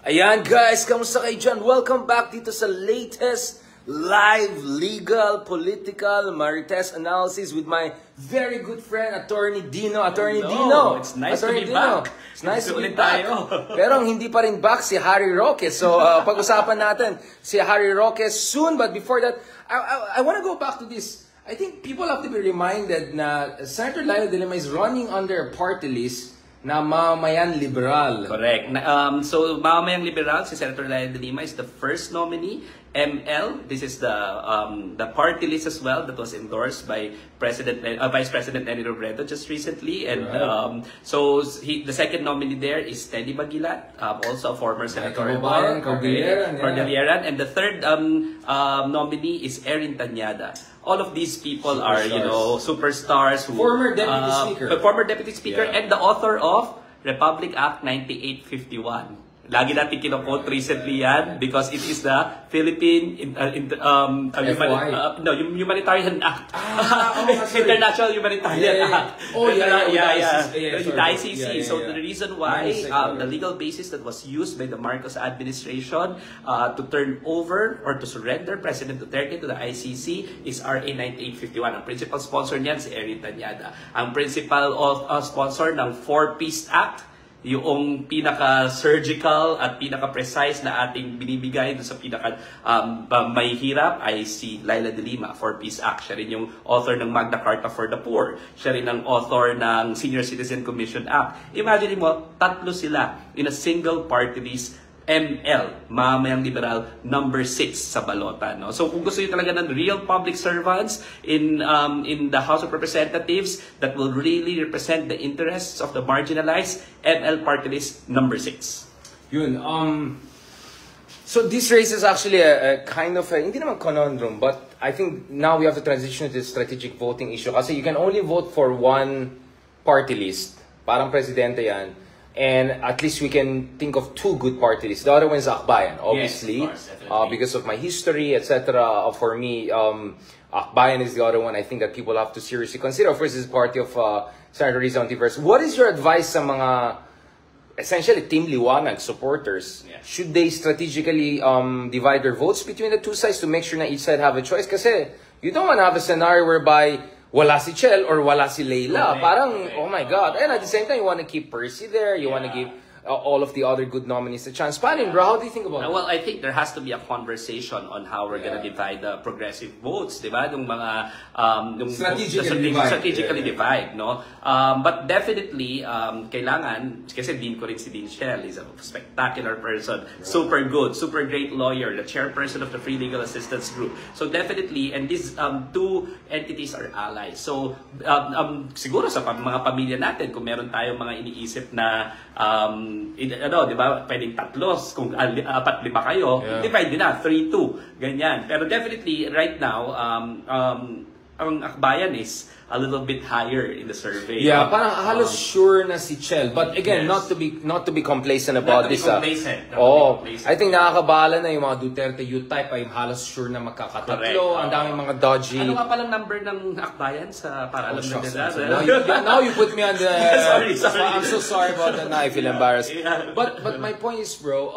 Ayan guys, kamusta kayo dyan? Welcome back dito sa latest live legal political marites analysis with my very good friend Attorney Dino. Attorney Dino, it's nice Attorney to be Dino. back. It's nice to be back. Pero ang hindi pa rin back si Harry Roque. So pag-usapan natin si Harry Roque soon. But before that, I want to go back to this. I think people have to be reminded na Senator Laila de Lima is running under a party list na Mamamayang Liberal. Correct. So, Mamamayang Liberal, si Senator Laila de Lima is the first nominee. ML, this is the party list as well that was endorsed by Vice President Lenny Robredo just recently. And so, the second nominee there is Teddy Maguilat, also a former senator. Cordilleran. And the third nominee is Erin Tanyada. All of these people are, superstars. Who, former deputy speaker. And the author of Republic Act 9851. Lagi natin kino-quote recently yan because it is the Philippine Humanitarian Act. International Humanitarian Act. The ICC. So the reason why the legal basis that was used by the Marcos administration to turn over or to surrender President Duterte to the ICC is RA 9851. Ang principal sponsor niyan si Erin Tanyada. Ang principal sponsor ng Four-Piece Act, yung pinaka-surgical at pinaka-precise na ating binibigay sa pinaka may hirap ay si Laila de Lima, Four-Piece Act. Siya rin yung author ng Magna Carta for the Poor. Siya rin ang author ng Senior Citizen Commission Act. Imagine mo, tatlo sila in a single party list. ML, Mamamayang Liberal, number 6 sa balota. No? So kung gusto niyo talaga ng real public servants in the House of Representatives that will really represent the interests of the marginalized, ML party list, number 6. Yun. So this race is actually a kind of hindi naman conundrum, but I think now we have to transition to the strategic voting issue. Kasi you can only vote for one party list. Parang presidente yan. And at least we can think of two good party lists. The other one is Akbayan, obviously, yes, of course, because of my history, etc. For me, Akbayan is the other one I think that people have to seriously consider. Of course, this is party of Senator Riza Ontiveros. What is your advice sa mga, essentially, Team Liwanag supporters? Yeah. Should they strategically divide their votes between the two sides to make sure that each side have a choice? Kasi you don't want to have a scenario whereby wala si Chel or wala si Leila. Parang, oh my God. And at the same time, you want to keep Percy there. You want to give all of the other good nominees a chance. Paano, bro? How do you think about that? Well, I think there has to be a conversation on how we're going to divide the progressive votes, di ba? Yung mga strategically divide, no? But definitely, kailangan, kasi din ko rin si Dean Shell, is a spectacular person, super good, super great lawyer, the chairperson of the Free Legal Assistance Group. So definitely, and these two entities are allies. So siguro sa mga pamilya natin, kung meron tayong mga iniisip na di ba, pwedeng tatlos, kung 4-5 kayo, divide din na, 3-2, ganyan. Pero definitely, right now, ang Akbayan is a little bit higher in the survey. Yeah, parang halos sure na si Chel. But again, not to be complacent about this. I think nakakabala na yung mga Duterte youth type ay halos sure na magkakatatlo. Ang daming mga dodgy. Ano nga palang number ng Akbayan sa para alam na nila? Now you put me on the sorry. I'm so sorry about that. Now I feel embarrassed. But my point is, bro,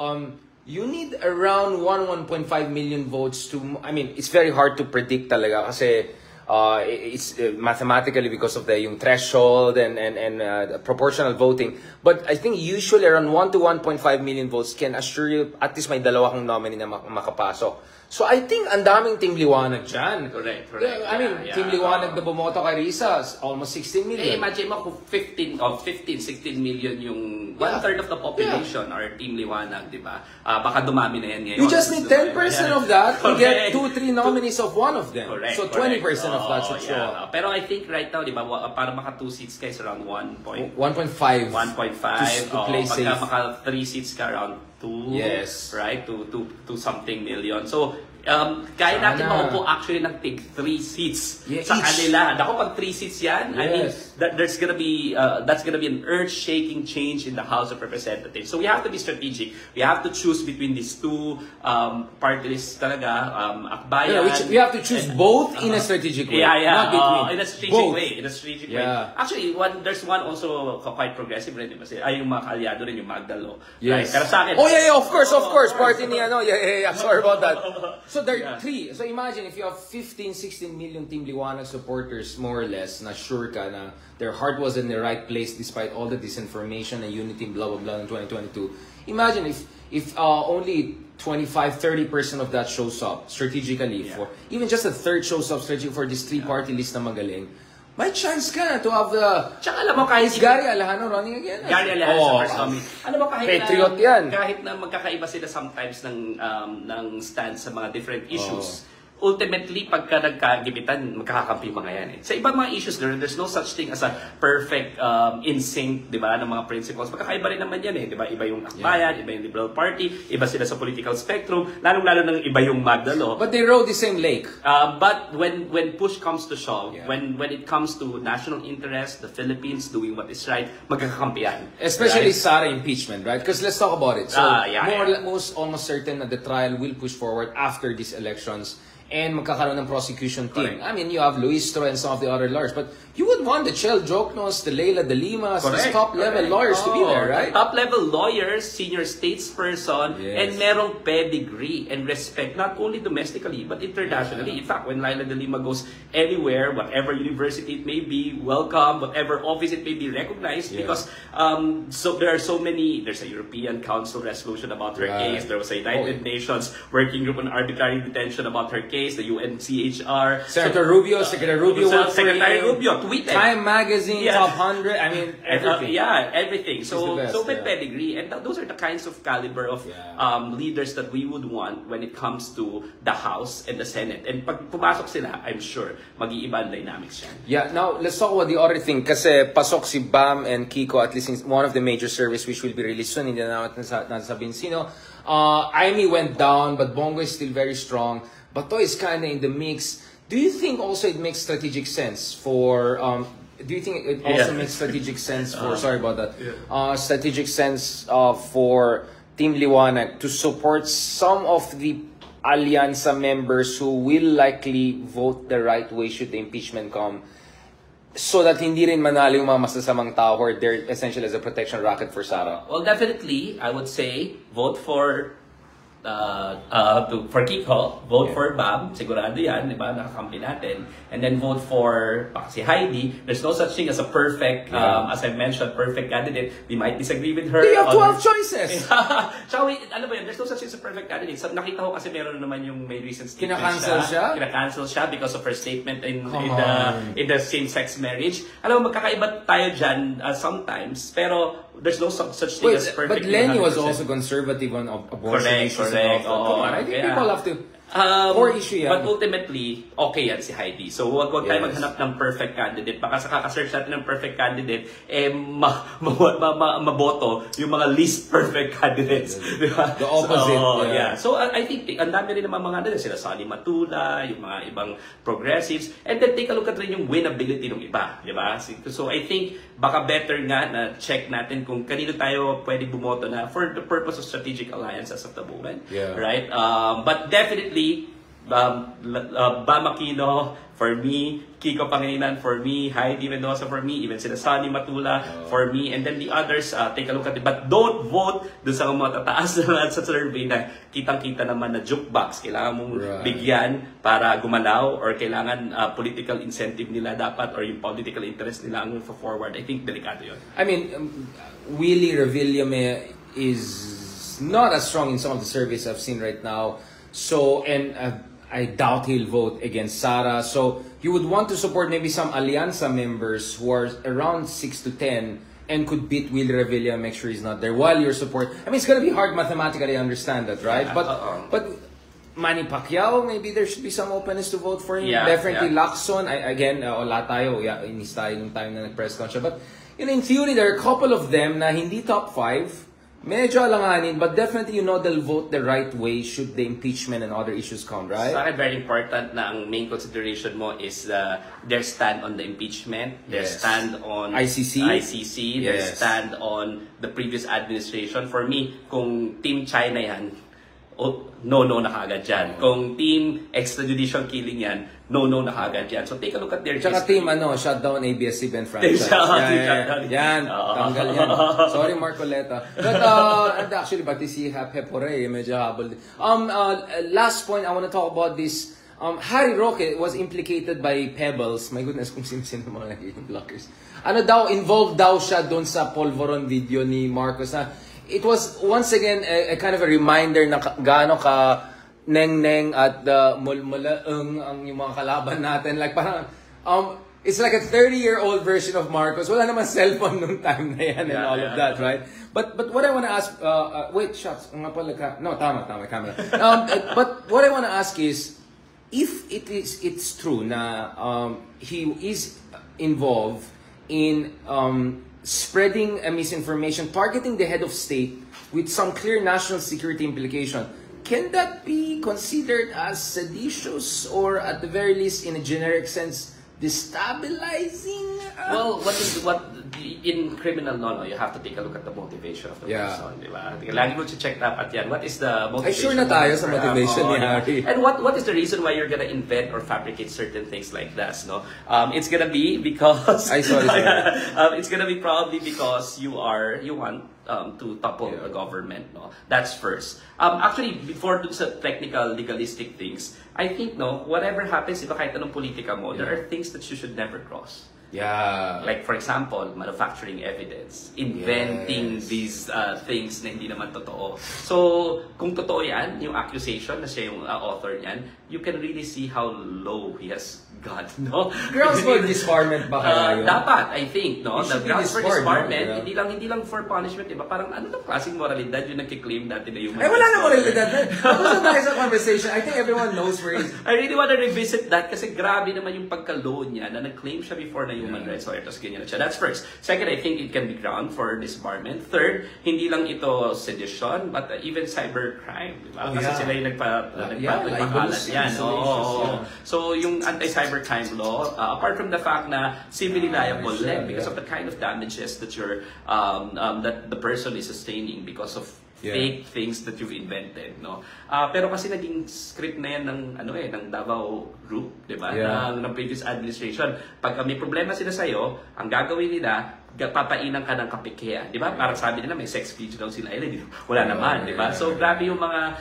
you need around 1.5 million votes to, I mean, it's very hard to predict talaga kasi it's mathematically because of the yung threshold and proportional voting. But I think usually around 1 to 1.5 million votes can assure you at least may dalawa kang nominee na makapasok. So I think ang daming Team Liwanag dyan. Correct. I mean, Team Liwanag na bumoto kay Riza, almost 16 million. Imagine mo kung 15, 16 million yung one-third of the population are Team Liwanag, di ba? Baka dumami na yan ngayon. You just need 10% of that to get 2-3 nominees of one of them. Correct. So 20% of that should show up. Pero I think right now, di ba, para maka 2 seats ka is around 1.5. 1.5. To play safe. Pagka maka 3 seats ka around 2. Yes. Right? To something million. So, Kaya natin maupo actually ng tig 3 seats sa kanila. Ako pag 3 seats yan, I mean, that's gonna be an earth-shaking change in the House of Representatives. So we have to be strategic. We have to choose between these two party lists talaga, Akbayan. We have to choose both in a strategic way. Not between. In a strategic way. Actually, there's one also quite progressive rin, di ba? Ay, yung mga kaalyado rin, yung Magdalo. Right? Pero sa akin, of course. Party niya, sorry about that. So there are 3. So imagine if you have 15, 16 million Team Liwanag supporters, more or less, na sure ka na their heart was in the right place despite all the disinformation and unity, blah, blah, blah, in 2022. Imagine if only 25-30% of that shows up strategically for, even just a third shows up strategically for this 3-party list na magaling. May chance ka na to have the... Tsaka alam mo, kahit... Gary Alejano running again. Gary Alejano sa first coming. Alam mo, Patriot yan. Kahit na magkakaiba sila sometimes ng stance sa mga different issues, ultimately, pagka nagkagibitan, magkakakampi mga yan. Sa ibang mga issues, there's no such thing as a perfect in sync, di ba, ng mga principles. Magkakaiba rin naman yan, di ba? Iba yung Akbayan, iba yung Liberal Party, iba sila sa political spectrum, lalong-lalo ng iba yung Magdalo. But they rode the same lake. But when push comes to shove, when it comes to national interest, the Philippines doing what is right, magkakakampi yan. Especially Sara impeachment, right? Because let's talk about it. So, almost certain that the trial will push forward after these elections. And magkakaroon ng prosecution team. I mean, you have Luistro and some of the other lawyers, but you would want the Chel Joknos, the Leila de Limas, these top-level lawyers to be there, right? Top-level lawyers, senior statesperson, and merong pedigree and respect, not only domestically, but internationally. In fact, when Leila de Lima goes anywhere, whatever university it may be, welcome, whatever office it may be recognized, because so there are so many, there's a European Council resolution about her case, there was a United Nations working group on arbitrary detention about her case, the UNCHR. Senator Rubio, Secretary Rubio, Secretary Rubio tweeted. Time Magazine, Top 100, I mean, everything. Everything. So may pedigree. And those are the kinds of caliber of leaders that we would want when it comes to the House and the Senate. And pag pumasok sila, I'm sure, mag-iiba ang dynamics yan. Yeah, now, let's talk about the other thing. Kasi pasok si Bam and Kiko, at least in one of the major surveys which will be released soon, hindi na nasabihin sino. Aimee went down, but Bongo is still very strong. Bato is kind of in the mix. Do you think also it makes strategic sense for? Do you think it also makes strategic sense for? Sorry about that. Strategic sense for Team Liwanag to support some of the Alianza members who will likely vote the right way should the impeachment come, so that hindi rin manalo yung mga masasamang tao or they're essentially as a protection racket for Sara? Well, definitely, I would say vote for Kiko, vote for Bam, sigurado yan, di ba, nakakampi natin. And then vote for si Heidi. There's no such thing as a perfect, as I mentioned, perfect candidate. We might disagree with her. You have 12 choices! Alam mo yan, there's no such thing as a perfect candidate. So, nakita ko kasi meron naman yung may recent statement Kina-cancel siya because of her statement in the same-sex marriage. Alam mo, magkakaiba tayo dyan sometimes, pero there's no such thing as perfect. But Lenny was also conservative on abortion issues. Correct. I think people have to... Core issue yan. But ultimately, okay yan si Heidi. So, huwag tayo maghanap ng perfect candidate. Baka sa kakasearch natin ng perfect candidate, maboto yung mga least perfect candidates. The opposite. So, I think, ang dami rin naman mga sila Sonny Matula, yung mga ibang progressives, and then take a look at rin yung winnability ng iba. Diba? So, I think, baka better nga na check natin kung kanino tayo pwede bumoto na for the purpose of strategic alliance as of the moment. Right? But definitely, Bam Aquino for me, Kiko Pangilinan for me, Heidi Mendoza for me, even sila Sonny Matula for me, and then the others, take a look at it. But don't vote doon sa mga tataas na sa survey na kitang-kita naman na jukebox. Kailangan mong bigyan para gumalaw, or kailangan political incentive nila dapat, or yung political interest nila ang forward. I think delikado yun. I mean, Willie Revillame is not as strong in some of the surveys I've seen right now. So, and I doubt he'll vote against Sara. So, you would want to support maybe some Alianza members who are around 6 to 10 and could beat Willie Revilla, make sure he's not there, while your support... I mean, it's going to be hard mathematically, I understand that, right? But Manny Pacquiao, maybe there should be some openness to vote for him. Definitely Lacson. Again, wala tayo. Inis tayo nung time na nag-press con siya. But, in theory, there are a couple of them na hindi top 5, medyo alanganin, but definitely they'll vote the right way should the impeachment and other issues come, right? Sa akin, very important na ang main consideration mo is their stand on the impeachment, their stand on ICC, their stand on the previous administration. For me, kung Team China yan, no na kaagad yan. Kung Team Extrajudicial Killing yan, no na kaagad yan. So take a look at their Tsaka history. Team shutdown ABS-CBN franchise. Yan. Tanggal yan. Sorry, Marcoleta. But and actually, pati si Hepore, medyo habol. Last point, I want to talk about this. Harry Roque was implicated by Pebbles. My goodness, kung sino mga naging blockers. Involved daw siya doon sa Polvoron video ni Marcos na it was once again a kind of a reminder na gaano ka neng-neng at mulmulaeng ang yung mga kalaban natin. Like parang, it's like a 30-year-old version of Marcos. Wala naman cellphone nung time na yan and all of that, right? But what I want to ask, wait, shucks, nga pala ka, no, tama, camera. But what I want to ask is, if it's true na he is involved in spreading a misinformation, targeting the head of state with some clear national security implication, can that be considered as seditious or at the very least in a generic sense destabilizing? Well, what in criminal law, you have to take a look at the motivation of the person, di ba? Lagi mo check up at yan. What is the motivation? Ay, sure na tayo sa motivation ni Harry. And what is the reason why you're gonna invent or fabricate certain things like that, no? It's gonna be because it's gonna be probably because you want to topple the government, no? That's first. Actually, before dun sa technical, legalistic things, I think, whatever happens, iba kahit anong politika mo, there are things that you should never cross. Yeah. Like, for example, manufacturing evidence, inventing these things na hindi naman totoo. So, kung totoo yan, yung accusation na siya yung author niyan, you can really see how low he has got, no? Grounds for disbarment ba kaya yun? Dapat, I think, no? The grounds for disbarment, no? hindi lang for punishment, diba? Parang ano na klaseng moralidad yung nagkiklaim dati na human rights. Ay, wala na moralidad. Tapos na tayo sa conversation. I think everyone knows where he's... I really want to revisit that kasi grabe naman yung pagka-low niya na nag-claim siya before na human rights lawyer. Tapos ganyan na siya. That's first. Second, I think it can be ground for disbarment. Third, hindi lang ito sedition, but even cybercrime. Diba? Kasi sila yung nagpakalat yan. So, yung anti-cybercrime law, apart from the fact na civilly liable because of the kind of damages that that the person is sustaining because of fake things that you've invented, no? Pero kasi naging script na yan ng Davao Group, 'di ba? Ng previous administration. Pag may problema sila sa iyo, ang gagawin nila, papainan ka ng kapikya, 'di ba? Para sabi nila may sex speech daw sila. Wala naman, 'di ba? So grabe yung mga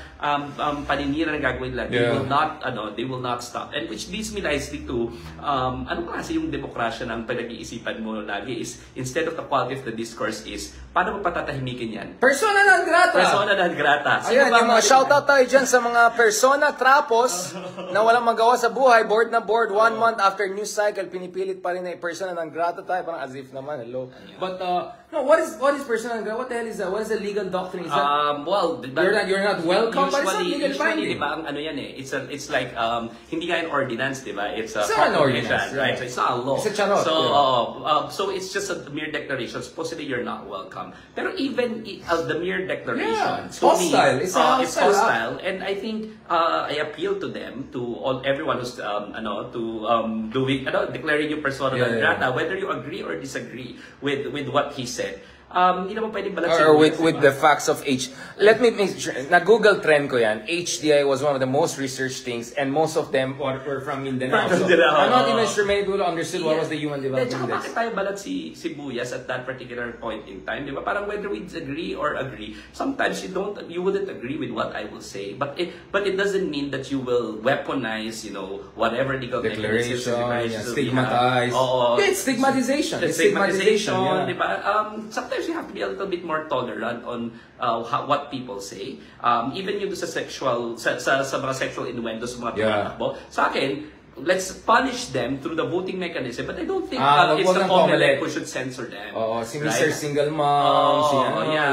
paninira na gagawin nila. They will not stop. And which leads me nicely to ano kasi yung demokrasya ng pinag-iisipan mo lagi is instead of the quality of the discourse is paano mo patatahimikin yan? Persona non grata. Persona non grata. Ayan, yung mga shoutout tayo dyan sa mga persona trapos na walang magawa sa buhay, board na board, 1 month after news cycle, pinipilit pa rin na persona non grata tayo, parang as if naman, hello. But, no, what is persona non grata? What the hell is that? What is the legal doctrine? Is that, well, you're not welcome, but it's not legal binding. Diba, ang ano yan it's like, hindi nga an ordinance, diba? It's an ordinance, right? So it's not a law. It's a charot. So it's just a mere declaration. Supposedly you're not welcome. Pero even the mere declaration, it's hostile. It's hostile, and I think I appeal to them, to everyone who's declaring you persona non grata, whether you agree or disagree with what he said. Hindi naman pwedeng balansin. Or with the facts of Let me make sure. Na-Google trend ko yan. HDI was one of the most researched things and most of them were from Mindanao. So, I'm not even sure many people understood what was the Human Development Index. Bakit tayo balat si Buyas at that particular point in time? Diba? Parang whether we disagree or agree, sometimes you wouldn't agree with what I will say. But it doesn't mean that you will weaponize, whatever legal declaration, stigmatize. It's stigmatization. It's stigmatization. Diba? Sometimes you have to be a little bit more tolerant on what people say. Even yung sa mga sexual innuendo sa mga tumatakbo. Sa akin, let's punish them through the voting mechanism. But I don't think it's the COMELEC who should censor them. Si Mr. Single Mom.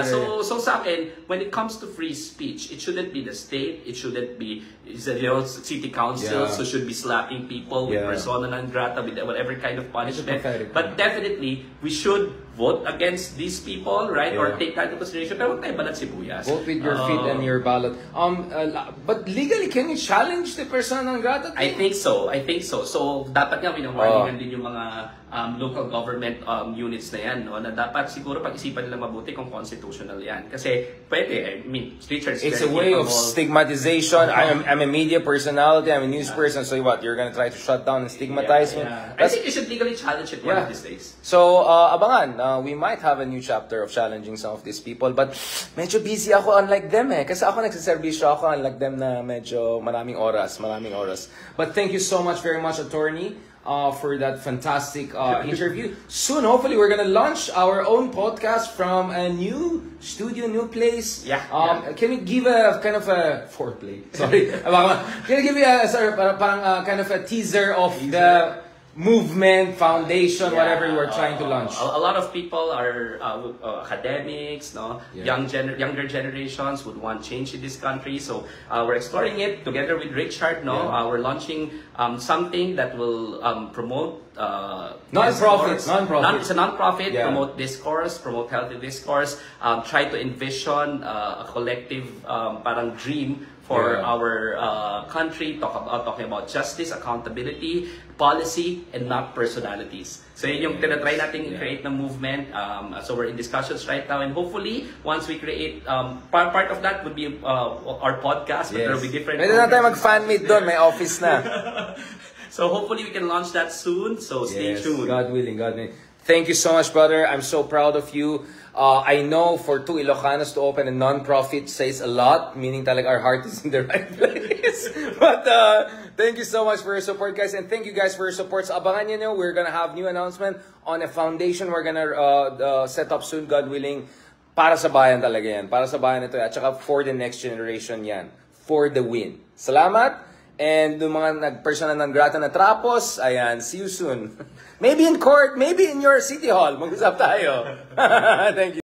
So sa akin, when it comes to free speech, it shouldn't be the state. It shouldn't be city councils who should be slapping people with persona non grata, with whatever kind of punishment. But definitely, we should vote against these people, right? Or take that into consideration. Pero huwag tayo balat sibuyas. Vote with your feet and your ballot. But legally, can you challenge the persona non grata? I think so. So, dapat nga winawarningan din yung mga local government units na yan, no? Na dapat siguro pag-isipan nila mabuti kung constitutional yan. Kasi pwede, I mean, Richard's it's a way of stigmatization. I'm a media personality, I'm a news person, so what, you're gonna try to shut down and stigmatize me? I think you should legally challenge it one of these days. So, abangan, we might have a new chapter of challenging some of these people, but medyo busy ako unlike them Kasi ako nagsiservisyo ako unlike them na medyo maraming oras. But thank you so much very much, attorney, for that fantastic interview. Soon, hopefully, we're gonna launch our own podcast from a new studio, new place. Can you give a kind of a foreplay? Sorry, can you give me a kind of a teaser of the movement, foundation, whatever you are trying to launch? A lot of people are academics, no? Younger generations would want change in this country. So we're exploring it together with Richard. We're launching something that will promote non-profit. It's a non-profit. Promote discourse, promote healthy discourse. Try to envision a collective parang dream for our country, talking about justice, accountability, policy, and not personalities. So yun yung tinatry natin create ng movement. So we're in discussions right now, and hopefully, once we create, part of that would be our podcast, but there will be different... Pwede na tayo mag-fan meet doon, may office na. So hopefully we can launch that soon, so stay tuned. God willing, God willing. Thank you so much, brother. I'm so proud of you. I know for two Ilocanos to open a non-profit says a lot, meaning talaga our heart is in the right place. But thank you so much for your support, guys, and thank you guys for your support. So abangan nyo, we're gonna have new announcement on a foundation we're gonna set up soon, God willing. Para sa bayan talaga yan. Para sa bayan ito. At saka for the next generation yan. For the win. Salamat! And yung mga nag-persona non grata na trapos, ayan, see you soon. Maybe in court, maybe in your city hall. Mag-usap tayo. Thank you.